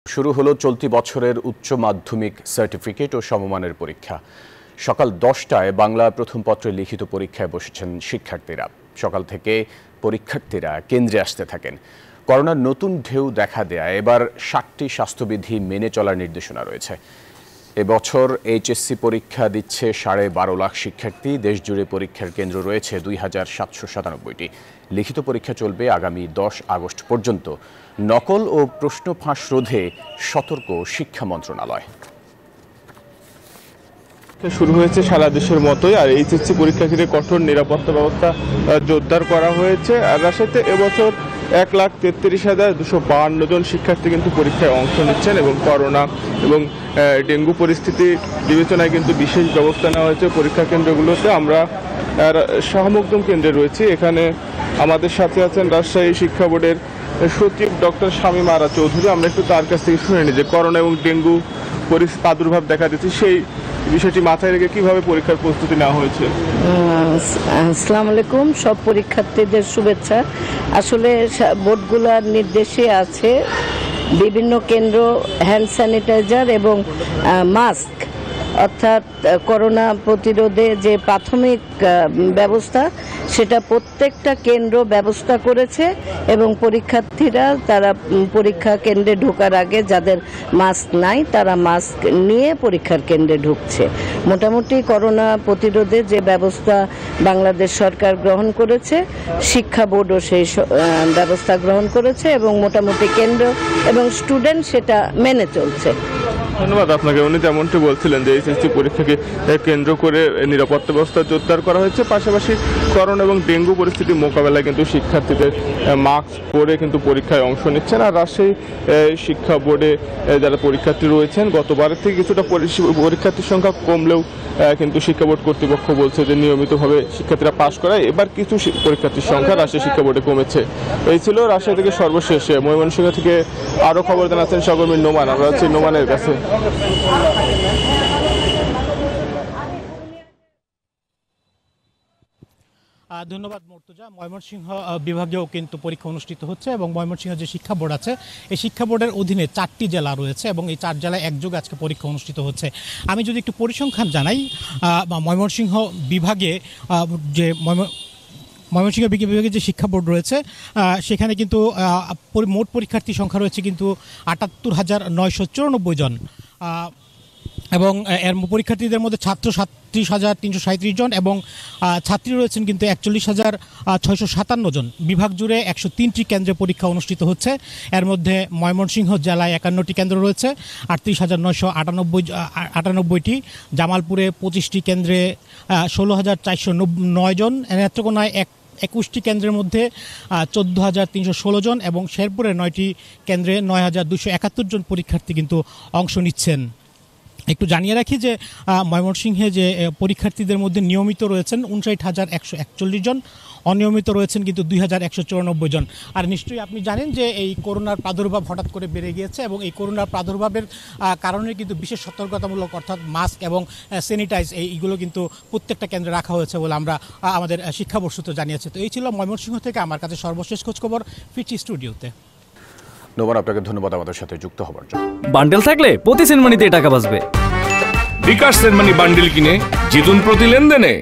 শুরু হলো চলতি বছরের উচ্চ মাধ্যমিক সার্টিফিকেট ও সমমানের পরীক্ষা। সকাল 10টায় বাংলা প্রথম পত্রে লিখিত পরীক্ষায় বসেছেন শিক্ষার্থীরা। সকাল থেকে পরীক্ষার্থীরা কেন্দ্রে আসতে থাকেন। করোনার নতুন ঢেউ দেখা দেয় এবার 60টি স্বাস্থ্যবিধি মেনে চলার নির্দেশনা রয়েছে। এবছর এইচএসসি পরীক্ষা দিচ্ছে 12.5 লাখ শিক্ষার্থী। দেশজুড়ে পরীক্ষার কেন্দ্র রয়েছে 2797টি। লিখিত পরীক্ষা চলবে আগামী 10 আগস্ট পর্যন্ত। নকল ও প্রশ্ন ফাঁস রোধে সতর্ক শিক্ষা মন্ত্রণালয়। শুরু হয়েছে সারা দেশের মতোই, আর এইচএসসি পরীক্ষা ঘিরে কঠোর নিরাপত্তা ব্যবস্থা জোরদার করা হয়েছে। আর রাজশাহীতে এবছর 1,33,252 জন শিক্ষার্থী কিন্তু পরীক্ষায় অংশ নিচ্ছেন এবং করোনা এবং ডেঙ্গু পরিস্থিতি বিবেচনায় কিন্তু বিশেষ ব্যবস্থা নেওয়া হয়েছে পরীক্ষা কেন্দ্রগুলোতে। আমরা শাহমখদুম কেন্দ্রে রয়েছি। এখানে আমাদের সাথে আছেন রাজশাহী শিক্ষা বোর্ডের সচিব ডক্টর শামীমা আরা চৌধুরী। আমরা একটু তার কাছ থেকে শুনে নিই যে করোনা এবং ডেঙ্গু প্রাদুর্ভাব দেখা দিচ্ছে, সেই বিষয়টি মাথায় রেখে কিভাবে পরীক্ষার প্রস্তুতি নেওয়া হয়েছে। আসসালামু আলাইকুম, সব পরীক্ষার্থীদের শুভেচ্ছা। আসলে বোর্ডগুলোর নির্দেশে আছে বিভিন্ন কেন্দ্র হ্যান্ড স্যানিটাইজার এবং মাস্ক, অর্থাৎ করোনা প্রতিরোধে যে প্রাথমিক ব্যবস্থা সেটা প্রত্যেকটা কেন্দ্র ব্যবস্থা করেছে এবং পরীক্ষার্থীরা তারা পরীক্ষা কেন্দ্রে ঢোকার আগে যাদের মাস্ক নাই তারা মাস্ক নিয়ে পরীক্ষার কেন্দ্রে ঢুকছে। মোটামুটি করোনা প্রতিরোধে যে ব্যবস্থা বাংলাদেশ সরকার গ্রহণ করেছে, শিক্ষা বোর্ডও সেই ব্যবস্থা গ্রহণ করেছে এবং মোটামুটি কেন্দ্র এবং স্টুডেন্ট সেটা মেনে চলছে। ধন্যবাদ আপনাকে। উনি যেমনটি বলছিলেন যে এইচএসসি পরীক্ষাকে কেন্দ্র করে নিরাপত্তা ব্যবস্থা জোরদার করা হয়েছে। পাশাপাশি করোনা এবং ডেঙ্গু পরিস্থিতি মোকাবেলায় কিন্তু শিক্ষার্থীদের মাস্ক পরে কিন্তু পরীক্ষায় অংশ নিচ্ছেন। আর রাজশাহী শিক্ষা বোর্ডে যারা পরীক্ষার্থী রয়েছেন গতবারের থেকে কিছুটা পরীক্ষার্থীর সংখ্যা কমলেও কিন্তু শিক্ষা বোর্ড কর্তৃপক্ষ বলছে যে নিয়মিতভাবে শিক্ষার্থীরা পাশ করায় এবার কিছু পরীক্ষার্থীর সংখ্যা রাজশাহী শিক্ষা বোর্ডে কমেছে। এই ছিল রাজশাহী থেকে সর্বশেষ। ময়মনসিংহ থেকে আরও খবর জানাচ্ছেন সহকর্মী নোমান। আমরা হচ্ছে নোমানের কাছে। ধন্যবাদ মর্তুজা। ময়মনসিংহ বিভাগেও কিন্তু পরীক্ষা অনুষ্ঠিত হচ্ছে এবং ময়মনসিংহ যে শিক্ষা বোর্ড আছে এই শিক্ষা বোর্ডের অধীনে 4টি জেলা রয়েছে এবং এই 4 জেলায় একযোগে আজকে পরীক্ষা অনুষ্ঠিত হচ্ছে। আমি যদি একটু পরিসংখ্যান জানাই, ময়মনসিংহ বিভাগে যে ময়মনসিংহ বিভাগে যে শিক্ষা বোর্ড রয়েছে সেখানে কিন্তু মোট পরীক্ষার্থী সংখ্যা রয়েছে কিন্তু 78,994 জন এবং এর পরীক্ষার্থীদের মধ্যে ছাত্র 37,337 জন এবং ছাত্রী রয়েছেন কিন্তু 41,657 জন। বিভাগ জুড়ে 103টি কেন্দ্রে পরীক্ষা অনুষ্ঠিত হচ্ছে। এর মধ্যে ময়মনসিংহ জেলায় 51টি কেন্দ্র রয়েছে, 38,998টি, জামালপুরে 25টি কেন্দ্রে 16,409 জন, নেত্রকোনায় 21টি কেন্দ্রের মধ্যে 14,316 জন এবং শেরপুরে 9টি কেন্দ্রে 9,271 জন পরীক্ষার্থী কিন্তু অংশ নিচ্ছেন। একটু জানিয়ে রাখি যে ময়মনসিংহে যে পরীক্ষার্থীদের মধ্যে নিয়মিত রয়েছেন 59,141 জন, অনিয়মিত রয়েছেন কিন্তু 2,194 জন। আর নিশ্চয়ই আপনি জানেন যে এই করোনার প্রাদুর্ভাব হঠাৎ করে বেড়ে গিয়েছে এবং এই করোনার প্রাদুর্ভাবের কারণে কিন্তু বিশেষ সতর্কতামূলক অর্থাৎ মাস্ক এবং স্যানিটাইজ এইগুলো কিন্তু প্রত্যেকটা কেন্দ্রে রাখা হয়েছে বলে আমরা আমাদের শিক্ষা বোর্ড সূত্রে জানিয়েছে। তো এই ছিল ময়মনসিংহ থেকে আমার কাছে সর্বশেষ খোঁজখবর। ফিরছি স্টুডিওতে। নোমান, আপনাকে ধন্যবাদ আমাদের সাথে যুক্ত হবার জন্য। বান্ডেল থাকলে প্রতি সেনমানিতে টাকা বাঁচবে। বিকাশ সেনমানি বান্ডেল কিনে জিতুন প্রতি লেনদেনে।